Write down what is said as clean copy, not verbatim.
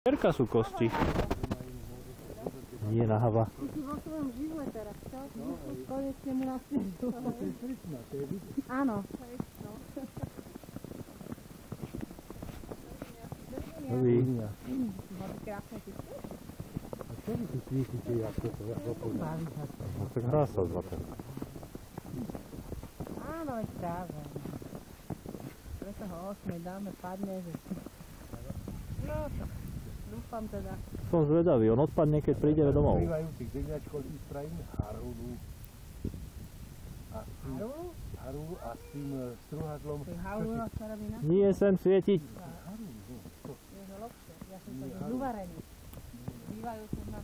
Perka sú kosti. Nie nahava. Ty si vo svojom živle teraz, čo? Konečne mu nasledujú. Áno. Dobrý. Máte krásne tisky? A čo vy tu svítite, ako to zapovedá? No tak hrá sa zlaté. Áno, veď práve. Preto ho osme dáme, padne, že... No, dúfam teda. Som zvedavý, on odpadne, keď prídeme domov. Bývajú tých zemiačkov tých spravín Harunu. Haru a s tým struhadlom. Halúna sa robí na... Nie sem svietiť. Je to lepšie. Ja som to zúvarený. Bývajú tu na...